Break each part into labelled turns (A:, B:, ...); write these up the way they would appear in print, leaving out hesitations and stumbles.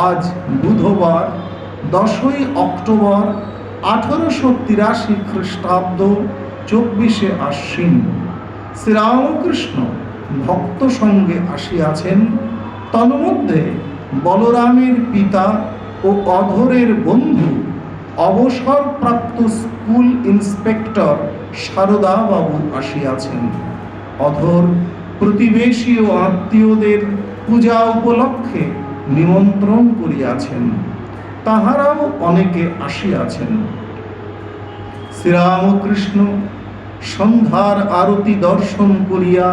A: আজ বুধবার 10ই অক্টোবর 1883 খ্রিস্টাব্দ 24শে আশ্বিন। শ্রীরামকৃষ্ণ ভক্ত সঙ্গে আসিয়াছেন। তন্মধ্যে বলরামের পিতা ও অধরের বন্ধু অবসরপ্রাপ্ত স্কুল ইন্সপেক্টর সারদাবাবু আসিয়াছেন। অধর প্রতিবেশী ও আত্মীয়দের পূজা উপলক্ষে নিমন্ত্রণ করিয়াছেন। তাহারাও অনেকে আসিয়াছেন। শ্রীরামকৃষ্ণ সন্ধ্যার আরতি দর্শন করিয়া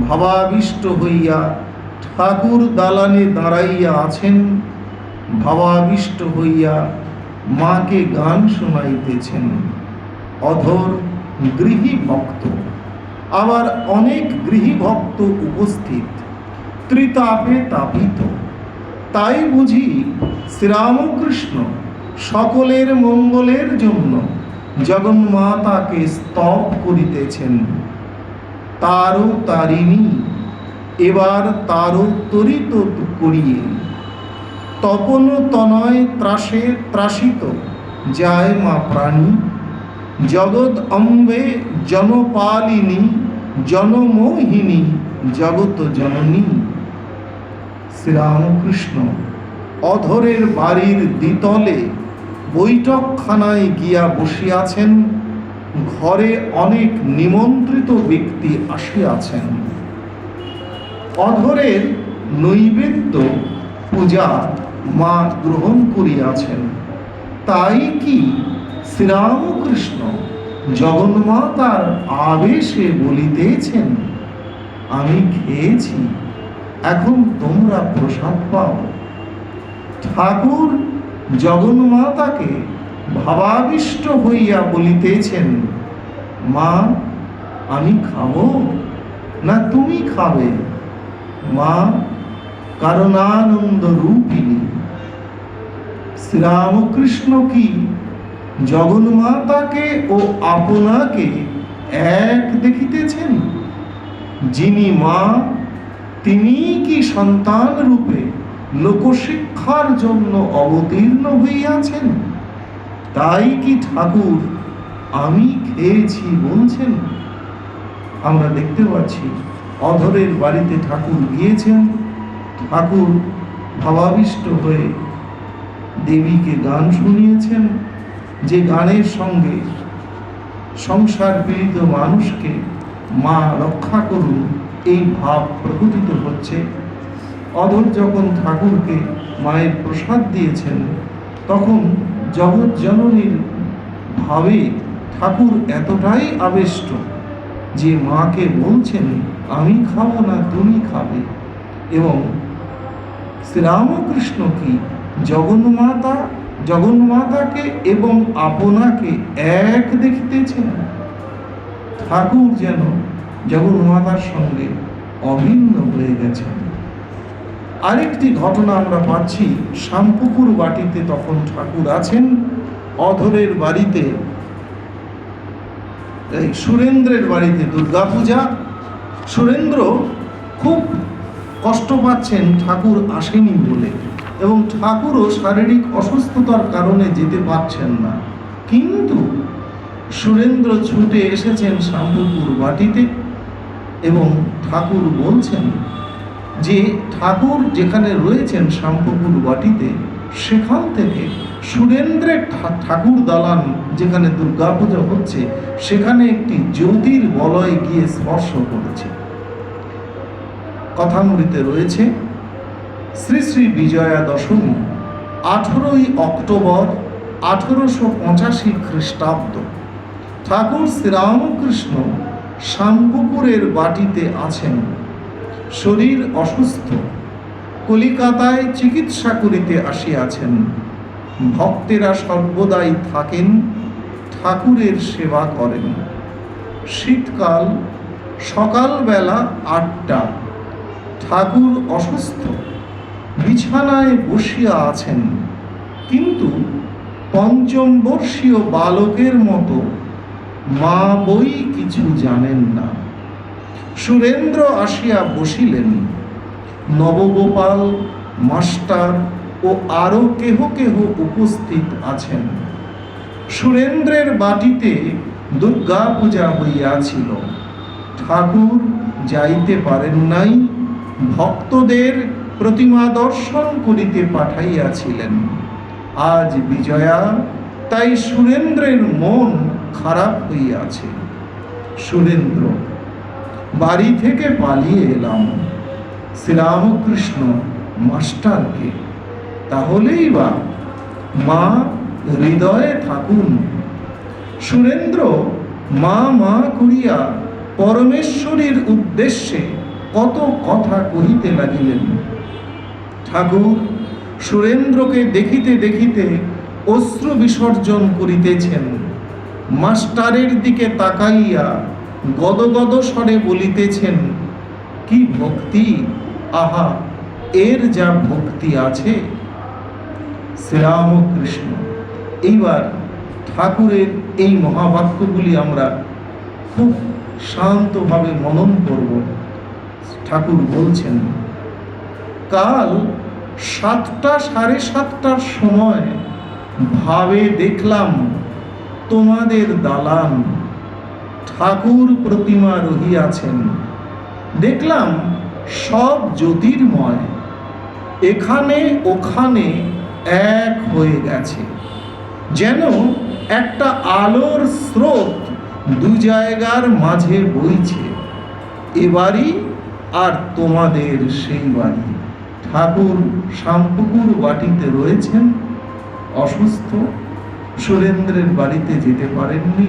A: ভাবাবিষ্ট হইয়া ঠাকুর দালানে দাঁড়াইয়া আছেন। ভাবাবিষ্ট হইয়া মাকে গান শোনাইতেছেন। অধর গৃহী ভক্ত, আবার অনেক গৃহী ভক্ত উপস্থিত, ত্রিতাপে তাপিত। তাই বুঝি শ্রীরামকৃষ্ণ সকলের মঙ্গলের জন্য জগন্মাতাকে স্তব করিতেছেন। তারও তারিণী এবার তারও তরিত করিয়ে তপন তনয় ত্রাসে ত্রাসিত যায় মা প্রাণী। জগৎ অম্বে জনপালিনী জনমোহিনী জগৎ জননী। শ্রীরামকৃষ্ণ অধরের বাড়ির দ্বিতলে বৈঠকখানায় গিয়া বসিয়াছেন। ঘরে অনেক নিমন্ত্রিত ব্যক্তি আসিয়াছেন। অধরের নৈবেদ্য পূজা মা গ্রহণ করিয়াছেন। তাই কি শ্রীরামকৃষ্ণ জগন্মাতার আবেশে বলিতেছেন, আমি খেয়েছি, এখন তোমরা প্রসাদ পাও। ঠাকুর জগন্মাতাকে ভাবাবিষ্ট হইয়া বলিতেছেন, মা আমি খাবো না তুমি খাবে? মা কারণানন্দ রূপিণী। শ্রীরামকৃষ্ণ কি জগন্মাতাকে ও আপনাকে এক দেখিতেছেন? যিনি মা তিনি কি সন্তান রূপে লোকশিক্ষার জন্য অবতীর্ণ হইয়াছেন? তাই কি ঠাকুর আমি খেয়েছি বলছেন? আমরা দেখতে পাচ্ছি অধরের বাড়িতে ঠাকুর গিয়েছেন। ঠাকুর ভাবাবিষ্ট হয়ে দেবীকে গান শুনিয়েছেন, যে গানের সঙ্গে সংসার পীড়িত মানুষকে মা রক্ষা করুন এই ভাব প্রকটিত হচ্ছে। অধর যখন ঠাকুরকে মায়ের প্রসাদ দিয়েছেন, তখন জগৎ জননীর ভাবে ঠাকুর এতটাই আবেষ্ট যে মাকে বলছেন, আমি খাবো না তুমি খাবে। এবং শ্রীরামকৃষ্ণ কি জগন্মাতাকে এবং আপনাকে এক দেখিতেছেন। ঠাকুর যেন জগন্মাতার সঙ্গে অভিন্ন হয়ে গেছেন। আরেকটি ঘটনা আমরা পাচ্ছি, শ্যামপুকুর বাটিতে তখন ঠাকুর আছেন। অধরের বাড়িতে, সুরেন্দ্রের বাড়িতে দুর্গাপূজা। সুরেন্দ্র খুব কষ্ট পাচ্ছেন ঠাকুর আসেনি বলে, এবং ঠাকুরও শারীরিক অসুস্থতার কারণে যেতে পারছেন না। কিন্তু সুরেন্দ্র ছুটে এসেছেন শ্যামপুকুর বাটিতে, এবং ঠাকুর বলছেন যে ঠাকুর যেখানে রয়েছেন শ্যামপুকুর বাটিতে, সেখান থেকে সুরেন্দ্রের ঠাকুর দালান যেখানে দুর্গাপূজা হচ্ছে, সেখানে একটি জ্যোতির বলয় গিয়ে স্পর্শ করেছে। কথামৃতে রয়েছে, শ্রী শ্রী বিজয়া দশমী 18ই অক্টোবর 1885 খ্রিস্টাব্দ। ঠাকুর শ্রীরামকৃষ্ণ শ্যামপুকুরের বাটিতে আছেন। শরীর অসুস্থ, কলিকাতায় চিকিৎসা করিতে আসিয়াছেন। ভক্তেরা সর্বদাই থাকেন, ঠাকুরের সেবা করেন। শীতকাল, সকালবেলা 8টা। ঠাকুর অসুস্থ, বিছানায় বসিয়া আছেন, কিন্তু পঞ্চম বর্ষীয় বালকের মতো মা বই কিছু জানেন না। সুরেন্দ্র আসিয়া বসিলেন। নবগোপাল মাস্টার ও আরো কেহ কেহ উপস্থিত আছেন। সুরেন্দ্রের বাটিতে দুর্গা পূজা হইয়াছিল। ঠাকুর যাইতে পারেন নাই, ভক্তদের প্রতিমা দর্শন করিতে পাঠাইয়াছিলেন। আজ বিজয়া, তাই সুরেন্দ্রের মন খারাপ হইয়াছে। সুরেন্দ্র: বাড়ি থেকে পালিয়ে এলাম। শ্রীরামকৃষ্ণ মাস্টারকে: তাহলেই বা, মা হৃদয়ে থাকুন। সুরেন্দ্র মা মা করিয়া পরমেশ্বরীর উদ্দেশ্যে কত কথা কহিতে লাগিলেন। ঠাকুর সুরেন্দ্রকে দেখিতে দেখিতে অশ্রু বিসর্জন করিতেছেন। মাস্টারের দিকে তাকাইয়া গদগদ স্বরে বলিতেছেন, কি ভক্তি! আহা, এর যা ভক্তি আছে! শ্রীরামকৃষ্ণ। এইবার ঠাকুরের এই মহাবাক্যগুলি আমরা খুব শান্তভাবে মনন করব। ঠাকুর বলছেন, কাল 7টা সাড়ে 7টার সময় ভাবে দেখলাম তোমাদের দালান, ঠাকুর প্রতিমা রহিয়াছেন। দেখলাম সব জ্যোতির্ময়, এখানে ওখানে এক হয়ে গেছে, যেন একটা আলোর স্রোত দু জায়গার মাঝে বইছে। এ বাড়ি আর তোমাদের সেই বাড়ি। ঠাকুর শ্যামপুকুর বাটিতে রয়েছেন, অসুস্থ, সুরেন্দ্রের বাড়িতে যেতে পারেননি।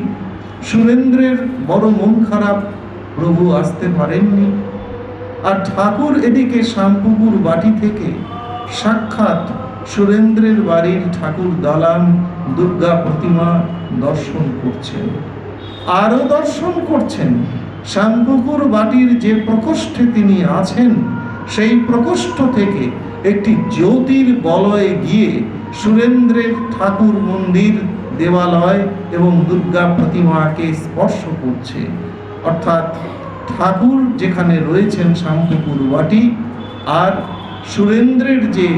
A: সুরেন্দ্রের বড় মন খারাপ, প্রভু আসতে পারেননি। আর ঠাকুর এদিকে শ্যামপুকুর বাটি থেকে সাক্ষাৎ সুরেন্দ্রের বাড়ির ঠাকুর দালান, দুর্গা প্রতিমা দর্শন করছেন। আরও দর্শন করছেন শ্যামপুকুর বাটির যে প্রকোষ্ঠে তিনি আছেন, সেই প্রকোষ্ঠ থেকে একটি জ্যোতির বলয়ে গিয়ে সুরেন্দ্রের ঠাকুর মন্দির, দেবালয় এবং দুর্গা প্রতিমাকে স্পর্শ করছে। অর্থাৎ ঠাকুর যেখানে রয়েছেন শ্যামপুকুর বাটি, আর সুরেন্দ্রের যে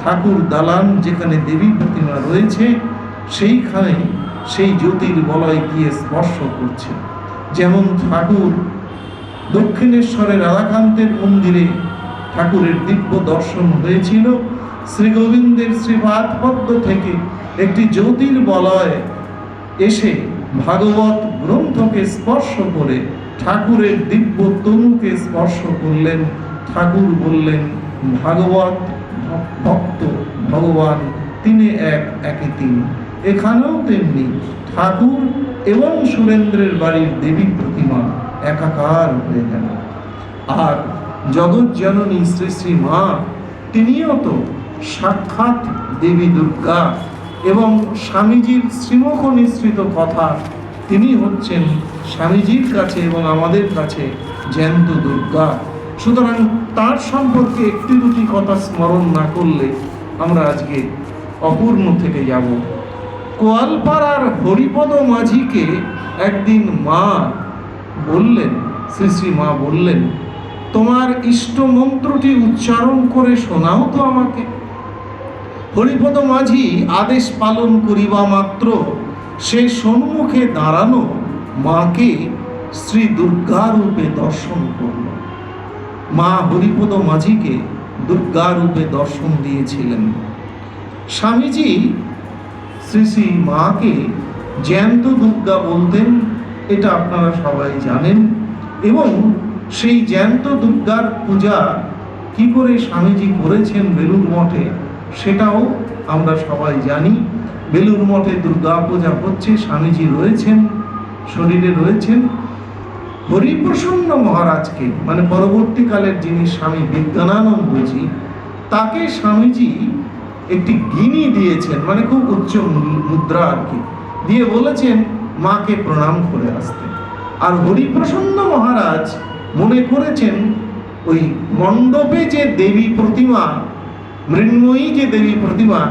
A: ঠাকুর দালান, যেখানে দেবী প্রতিমা রয়েছে, সেইখানে সেই জ্যোতির বলয় গিয়ে স্পর্শ করছে। যেমন ঠাকুর দক্ষিণেশ্বরে রাধাকান্তের মন্দিরে ঠাকুরের দিব্য দর্শন হয়েছিল, শ্রী গোবিন্দের শ্রীপাদ পদ্ম থেকে একটি জ্যোতির বলয় এসে ভাগবত গ্রন্থকে স্পর্শ করে ঠাকুরের দিব্য তনুকে স্পর্শ করলেন। ঠাকুর বললেন, ভাগবত ভক্ত ভগবান তিনি এক, একে তিন। এখানেও তেমনি ঠাকুর এবং সুরেন্দ্রের বাড়ির দেবী প্রতিমা একাকার হয়ে গেল। আর জগৎ জননী শ্রী শ্রী মা, তিনিও তো সাক্ষাৎ দেবী দুর্গা, এবং স্বামীজির শ্রীমুখ নিঃসৃত কথা, তিনি হচ্ছেন স্বামীজির কাছে এবং আমাদের কাছে জ্যান্ত দুর্গা। সুতরাং তার সম্পর্কে একটি দুটি কথা স্মরণ না করলে আমরা আজকে অপূর্ণ থেকে যাব। কোয়ালপাড়ার হরিপদ মাঝিকে একদিন মা বললেন, শ্রী শ্রী মা বললেন, তোমার ইষ্ট মন্ত্রটি উচ্চারণ করে শোনাও তো আমাকে। হরিপদ মাঝি আদেশ পালন করিবা মাত্র সে সম্মুখে দাঁড়ানো মাকে শ্রী দুর্গা রূপে দর্শন করল। মা হরিপদ মাঝিকে দুর্গা রূপে দর্শন দিয়েছিলেন। স্বামীজি শ্রী শ্রী মাকে জ্যান্ত দুর্গা বলতেন, এটা আপনারা সবাই জানেন। এবং সেই জ্যান্ত দুর্গার পূজা কি করে স্বামীজি করেছেন বেলুড় মঠে, সেটাও আমরা সবাই জানি। বেলুড় মঠে দুর্গা পূজা হচ্ছে, স্বামীজি রয়েছেন, শরীরে রয়েছেন। হরিপ্রসন্ন মহারাজকে, মানে পরবর্তীকালের যিনি স্বামী বিজ্ঞানানন্দজি, তাকে স্বামীজি একটি গিনি দিয়েছেন, মানে খুব উচ্চ মুদ্রা আর কি, দিয়ে বলেছেন মাকে প্রণাম করে আসতে। আর হরিপ্রসন্ন মহারাজ মনে করেছেন ওই মণ্ডপে যে দেবী প্রতিমা, মৃন্ময়ী যে দেবী প্রতিমা,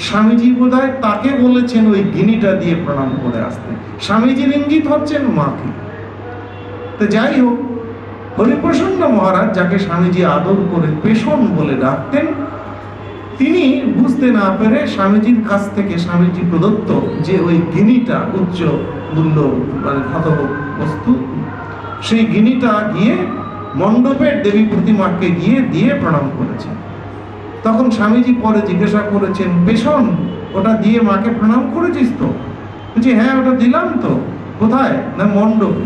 A: স্বামীজি বোধহয় তাকে বলেছেন ওই গিনিটা দিয়ে প্রণাম করে আসতে। স্বামীজির ইঙ্গিত হচ্ছেন মাকে। তো যাই হোক, হরিপ্রসন্ন মহারাজ, যাকে স্বামীজি আদর করে পেশন বলে ডাকতেন, তিনি বুঝতে না পেরে স্বামীজির কাছ থেকে স্বামীজি প্রদত্ত যে ওই গিনিটা উচ্চ মূল্য মানে ধাতব বস্তু, সেই গিনিটা গিয়ে মণ্ডপের দেবী প্রতিমাকে গিয়ে দিয়ে প্রণাম করেছেন। তখন স্বামীজি পরে জিজ্ঞাসা করেছেন, পেছন ওটা দিয়ে মাকে প্রণাম করেছিস তো? বলছি হ্যাঁ ওটা দিলাম তো। কোথায়? না মণ্ডপে।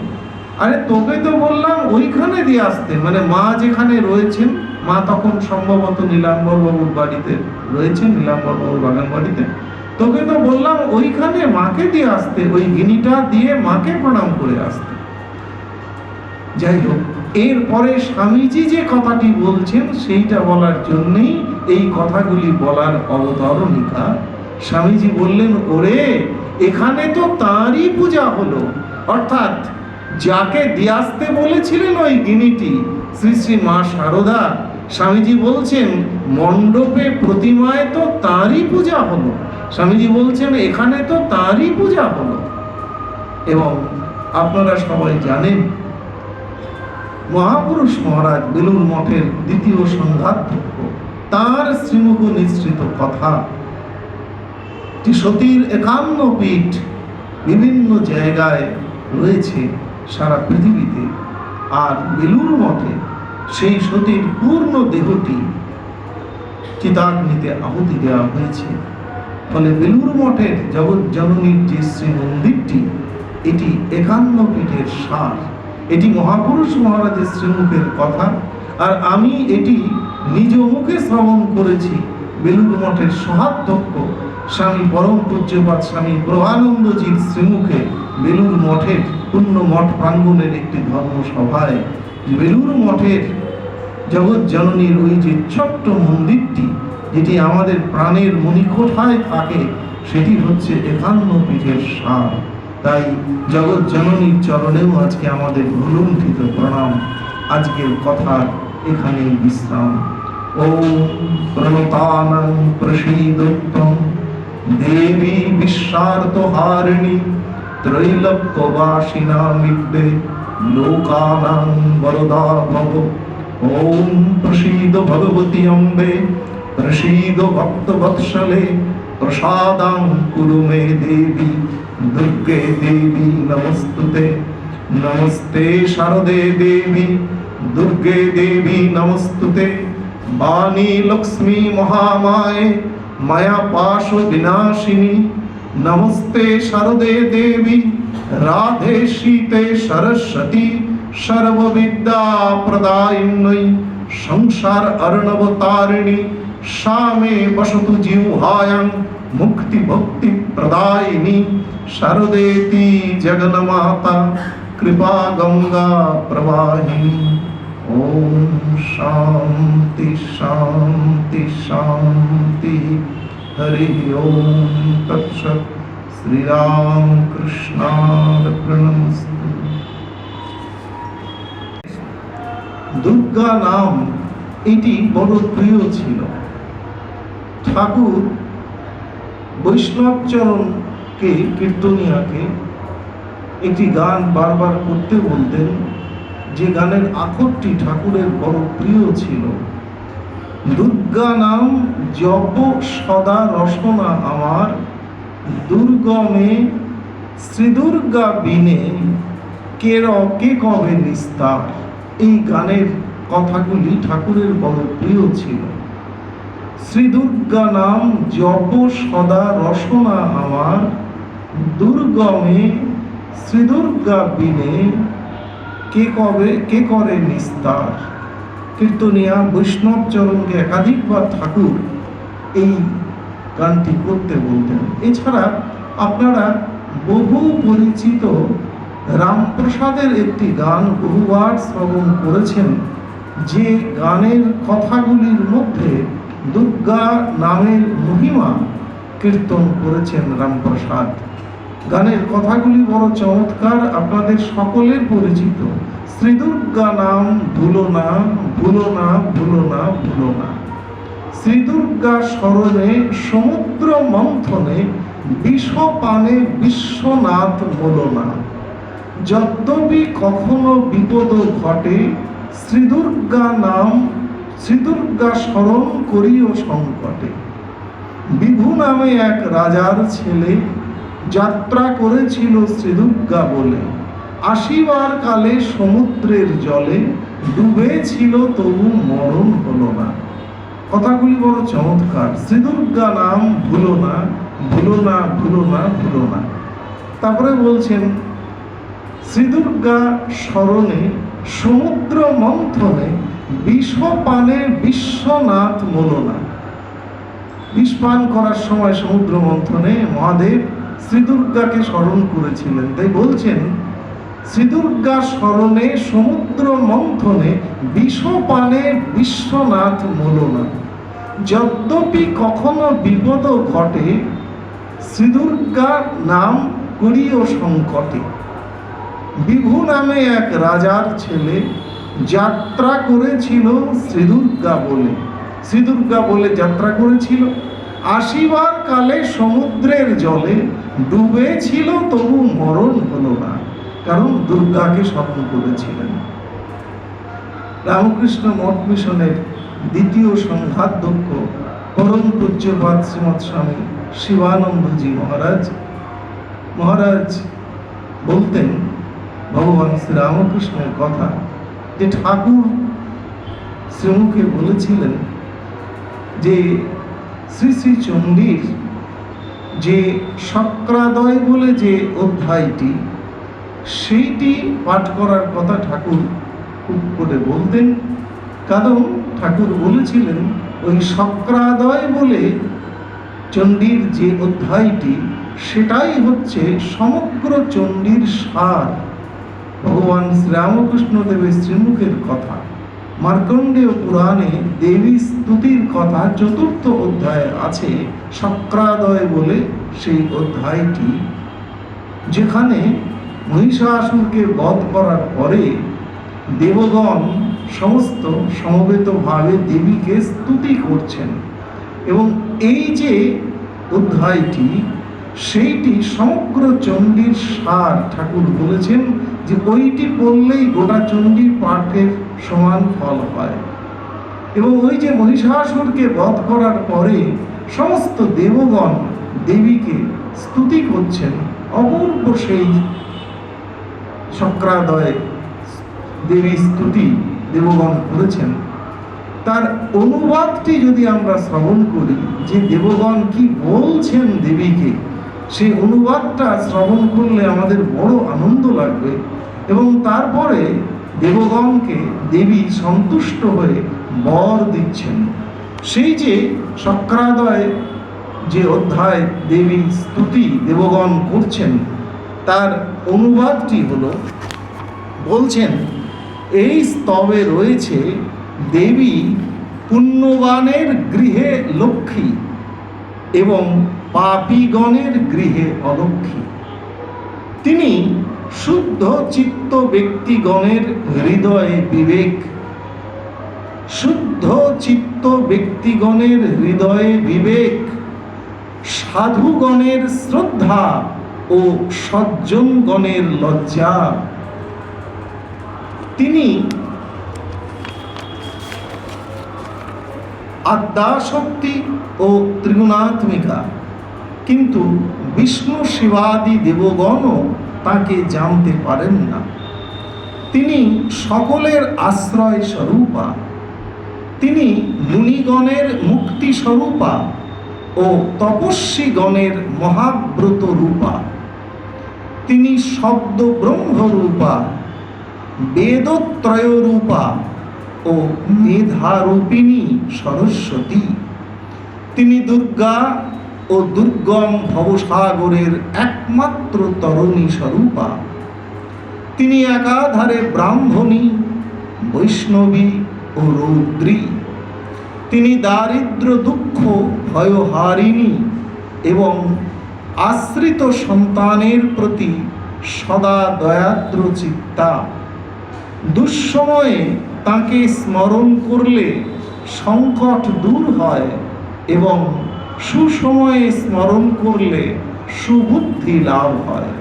A: আরে তোকে তো বললাম ওইখানে দিয়ে আসতে, মানে মা যেখানে রয়েছেন, মা তখন সম্ভবত নীলাম্বর বাবুর বাড়িতে রয়েছেন, নীলাম্বর বাবুর বাগান বাড়িতে। তোকে তো বললাম ওইখানে মাকে দিয়ে আসতে, ওই গিনিটা দিয়ে মাকে প্রণাম করে আসতে। যাই হোক, এরপরে স্বামীজি যে কথাটি বলছেন সেইটা বলার জন্যই এই কথাগুলি বলার অবতারণিকা। স্বামীজি বললেন, ওরে এখানে তো তাঁরই পূজা হলো, অর্থাৎ যাকে দিয়ে আসতে বলেছিলেন ওই গিনিটি শ্রী শ্রী মা শারদা, স্বামীজি বলছেন মণ্ডপে প্রতিমায় তো তাঁরই পূজা হলো। স্বামীজি বলছেন এখানে তো তাঁরই পূজা হলো। এবং আপনারা সবাই জানেন মহাপুরুষ মহারাজ বেলুর মঠের দ্বিতীয় সংঘাধ্যক্ষ, তার শ্রীমুখ নিঃসৃত কথা যে সতীর 51 পীঠ বিভিন্ন জায়গায় রয়েছে সারা পৃথিবীতে, আর বেলুর মঠে সেই সতীর পূর্ণ দেহটি চিতাগ্নিতে আহুতি দেওয়া হয়েছে। ফলে বেলুর মঠের জগৎজননীর যে শ্রী মন্দিরটি, এটি 51 পীঠের সার। এটি মহাপুরুষ মহারাজের শ্রীমুখের কথা, আর আমি এটি নিজ মুখে শ্রবণ করেছি বেলুর মঠের সহাধ্যক্ষ স্বামী পরম পূজ্যপাদ স্বামী প্রভানন্দজির শ্রীমুখে বেলুর মঠের পূর্ণ মঠ প্রাঙ্গণের একটি ধর্মসভায়। বেলুর মঠের জগৎজননীর ওই যে ছোট্ট মন্দিরটি, যেটি আমাদের প্রাণের মণিকোঠায় থাকে, সেটি হচ্ছে 51 পীঠের সার। তাই জগৎজননীর চরণেও আজকে আমাদের ভুলুণ্ঠিত প্রণাম। আজকের কথা এখানেই বিশ্রাম। ওম প্রণতানাং প্রসীদত্তং দেবী বিশ্বার্থহারিণী ত্রৈলোক্যবাসিনামিড্ডে লোকানাং বরদা ভব। ওম প্রসীদ ভগবতী অম্বে প্রসীদ ভক্তবৎসলে প্রসাদাং কুরু মে দেবী দুর্গে দেবী নমস্তুতে। নমস্তে শারদে দেবী দুর্গে দেবী নমস্তুতে। বাণী লক্ষ্মী মহামায়ে মায়া পাশ বিনাশিনী নমস্তে শারদে দেবী রাধে শীতে সরস্বতী সর্ববিদ্যা প্রদায়িন্যই সংসার অর্ণবতারিণী শামে বসতু জিহ্বায়াং মুক্তি ভক্তি প্রদায়িনী শারদেতি জগন্মাতা কৃপা গঙ্গা প্রবাহিনী। ওম শান্তি শান্তি শান্তি। হরি ওম তৎসৎ। শ্রীরাম কৃষ্ণার্পণমস্তু। দুর্গা নাম এটি বড় প্রিয় ছিল। ঠাকুর বৈষ্ণবচরণকে, কীর্তনিয়াকে একটি গান বারবার করতে বলতেন, যে গানের আখরটি ঠাকুরের বড় প্রিয় ছিল। দুর্গা নাম জপ সদা রসনা আমার, দুর্গমে শ্রী দুর্গা বিনে কে কবে নিস্তার। এই গানের কথাগুলি ঠাকুরের বড় প্রিয় ছিল। শ্রী দুর্গা নাম জপ সদা রসনা আমার, দুর্গমে শ্রী দুর্গা বিনে কে করে নিস্তার। কীর্তনিয়া বৈষ্ণবচরণকে একাধিকবার ঠাকুর এই গানটি করতে বলতেন। এছাড়া আপনারা বহু পরিচিত রামপ্রসাদের একটি গান বহুবার শ্রবণ করেছেন, যে গানের কথাগুলির মধ্যে দুর্গা নামের মহিমা কীর্তন করেছেন রামপ্রসাদ। গানের কথাগুলি বড় চমৎকার, আপনাদের সকলের পরিচিত। শ্রী দুর্গা নাম ভুলো না, ভুলো না, ভুলো না, ভুলো না। শ্রী দুর্গা স্মরণে সমুদ্র মন্থনে বিষপানে বিশ্বনাথ বলো না। যদ্যপি কখনো বিপদ ঘটে, শ্রী দুর্গা নাম, শ্রী দুর্গা স্মরণ করিও সংকটে। বিভু নামে এক রাজার ছেলে যাত্রা করেছিল শ্রীদুর্গা বলে, আসিবার কালে সমুদ্রের জলে ডুবেছিল তবু মরণ হলো না। কথাগুলি বড় চমৎকার। শ্রীদুর্গা নাম ভুলো না, ভুলো না, ভুলো না, ভুলো না। তারপরে বলছেন শ্রীদুর্গা স্মরণে সমুদ্র মন্থনে বিষপানে বিশ্বনাথ মোলো না। বিষ পান করার সময় সমুদ্র মন্থনে মহাদেব শ্রীদুর্গাকে স্মরণ করেছিলেন। তাই বলছেন শ্রীদুর্গা স্মরণে সমুদ্র মন্থনে বিষপানে বিশ্বনাথ মোলো না। যদ্যপি কখনো বিপদ ঘটে, শ্রীদুর্গা নাম করিও সংকটে। বিভু নামে এক রাজার ছেলে যাত্রা করেছিল শ্রীদুর্গা বলে, শ্রীদুর্গা বলে যাত্রা করেছিল, আসিবার কালে সমুদ্রের জলে ডুবেছিল তবু মরণ হলো না, কারণ দুর্গাকে স্মরণ করেছিলেন। রামকৃষ্ণ মঠ মিশনের দ্বিতীয় সংঘাধ্যক্ষ পরম পূজ্যপাদ শ্রীমৎ স্বামী শিবানন্দজি মহারাজ বলতেন ভগবান শ্রীরামকৃষ্ণের কথা, যে ঠাকুর শ্রীমুখে বলেছিলেন যে শ্রী শ্রী চণ্ডীর যে শক্রাদয় বলে যে অধ্যায়টি, সেইটি পাঠ করার কথা ঠাকুর খুব করে বলতেন। কারণ ঠাকুর বলেছিলেন ওই শক্রাদয় বলে চণ্ডীর যে অধ্যায়টি, সেটাই হচ্ছে সমগ্র চণ্ডীর সার। ভগবান শ্রীরামকৃষ্ণ দেবের শ্রীমুখের কথা। মার্কণ্ডেয় পুরাণে দেবী স্তুতির কথা ৪র্থ অধ্যায়ে আছে শক্রাদয় বলে সেই অধ্যায়টি, যেখানে মহিষাসুরকে বধ করার পরে দেবগণ সমস্ত সমবেতভাবে দেবীকে স্তুতি করছেন। এবং এই যে অধ্যায়টি, সেইটি সমগ্র চণ্ডীর সার। ঠাকুর বলেছেন যে ওইটি পড়লেই গোটা চণ্ডী পাঠের সমান ফল হয়। এবং ওই যে মহিষাসুরকে বধ করার পরে সমস্ত দেবগণ দেবীকে স্তুতি করছেন, অপূর্ব সেই শক্রাদয় দেবী স্তুতি দেবগণ করেছেন। তার অনুবাদটি যদি আমরা শ্রবণ করি, যে দেবগণ কি বলছেন দেবীকে, সেই অনুবাদটা শ্রবণ করলে আমাদের বড় আনন্দ লাগবে। এবং তারপরে দেবগণকে দেবী সন্তুষ্ট হয়ে বর দিচ্ছেন। সেই যে শক্রাদয় যে অধ্যায় দেবী স্তুতি দেবগণ করছেন, তার অনুবাদটি হলো, বলছেন এই স্তবে রয়েছে দেবী পুণ্যবানের গৃহে লক্ষ্মী এবং পাপীগণের গৃহে অলক্ষ্মী। তিনি শুদ্ধ চিত্ত ব্যক্তিগণের হৃদয়ে বিবেক, শুদ্ধ চিত্ত ব্যক্তিগণের হৃদয়ে বিবেক, সাধুগণের শ্রদ্ধা ও সজ্জনগণের লজ্জা। তিনি আদ্যাশক্তি ও ত্রিগুণাত্মিকা, কিন্তু বিষ্ণু শিবাদি দেবগণও তাকে জানতে পারেন না। তিনি সকলের আশ্রয় স্বরূপা, তিনি মুনিগণের মুক্তি স্বরূপা ও তপস্বীগণের মহাব্রত রূপা। তিনি শব্দ ব্রহ্মরূপা, বেদত্রয় রূপা ও মেধারূপিণী সরস্বতী। তিনি দুর্গা ও দুর্গম ভবসাগরের একমাত্র তরণী স্বরূপা। তিনি একাধারে ব্রাহ্মণী, বৈষ্ণবী ও রৌদ্রী। তিনি দারিদ্র দুঃখ ভয়হারিণী এবং আশ্রিত সন্তানের প্রতি সদা দয়াদ্র চিত্তা। দুঃসময়ে তাকে স্মরণ করলে সংকট দূর হয় এবং সুসময়ে স্মরণ করলে সুবুদ্ধি লাভ হয়।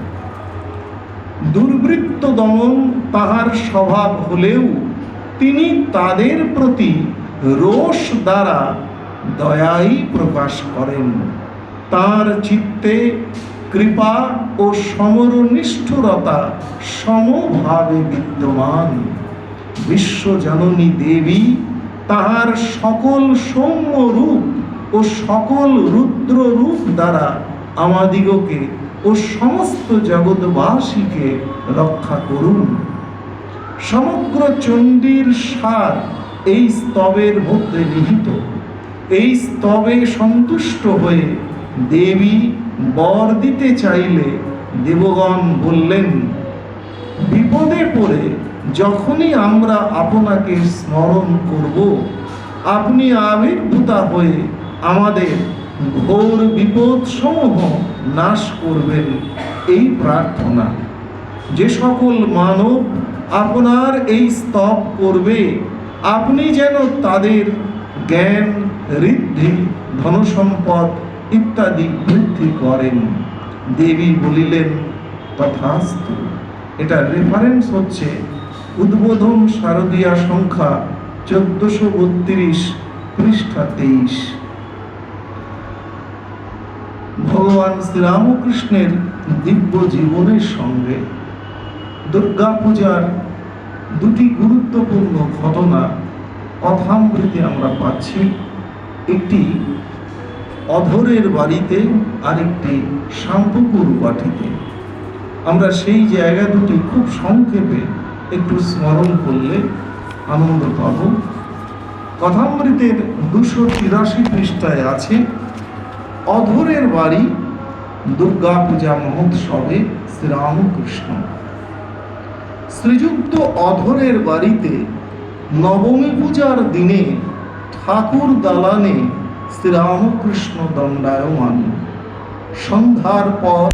A: দুর্বৃত্ত দমন তাহার স্বভাব হলেও তিনি তাদের প্রতি রোষ দ্বারা দয়াই প্রকাশ করেন। তার চিত্তে কৃপা ও সমরনিষ্ঠুরতা সমভাবে বিদ্যমান। বিশ্বজননী দেবী তাহার সকল সৌম্য রূপ ও সকল রুদ্র রূপ দ্বারা আমাদিগকে ও সমস্ত জগৎবাসীকে রক্ষা করুন। সমগ্র চণ্ডীর সার এই স্তবের মধ্যে নিহিত। এই স্তবে সন্তুষ্ট হয়ে দেবী বর দিতে চাইলে দেবগণ বললেন, বিপদে পড়ে যখনই আমরা আপনাকে স্মরণ করব, আপনি আবির্ভূতা হয়ে আমাদের ঘোর বিপদ সমূহ নাশ করবেন, এই প্রার্থনা। যে সকল মানব আপনার এই স্তব করবে, আপনি যেন তাদের জ্ঞান, ঋদ্ধি, ধনসম্পদ ইত্যাদি বৃদ্ধি করেন। দেবী বলিলেন, তথাস্তু। এটা রেফারেন্স হচ্ছে উদ্বোধন শারদীয়া সংখ্যা 1432 পৃষ্ঠা 23। ভগবান শ্রীরামকৃষ্ণের দিব্য জীবনের সঙ্গে দুর্গা পূজার দুটি গুরুত্বপূর্ণ ঘটনা কথামৃতে আমরা পাচ্ছি। একটি অধরের বাড়িতে, আরেকটি শামপুকুর বাটিতে। আমরা সেই জায়গা দুটি খুব সংক্ষেপে একটু স্মরণ করলে আনন্দ পাব। কথামৃতের 283 পৃষ্ঠায় আছে, অধরের বাড়ি দুর্গা পূজা মহোৎসবে শ্রীরামকৃষ্ণ। শ্রীযুক্ত অধরের বাড়িতে নবমী পূজার দিনে ঠাকুর দালানে শ্রীরামকৃষ্ণ দণ্ডায়মান। সন্ধ্যার পর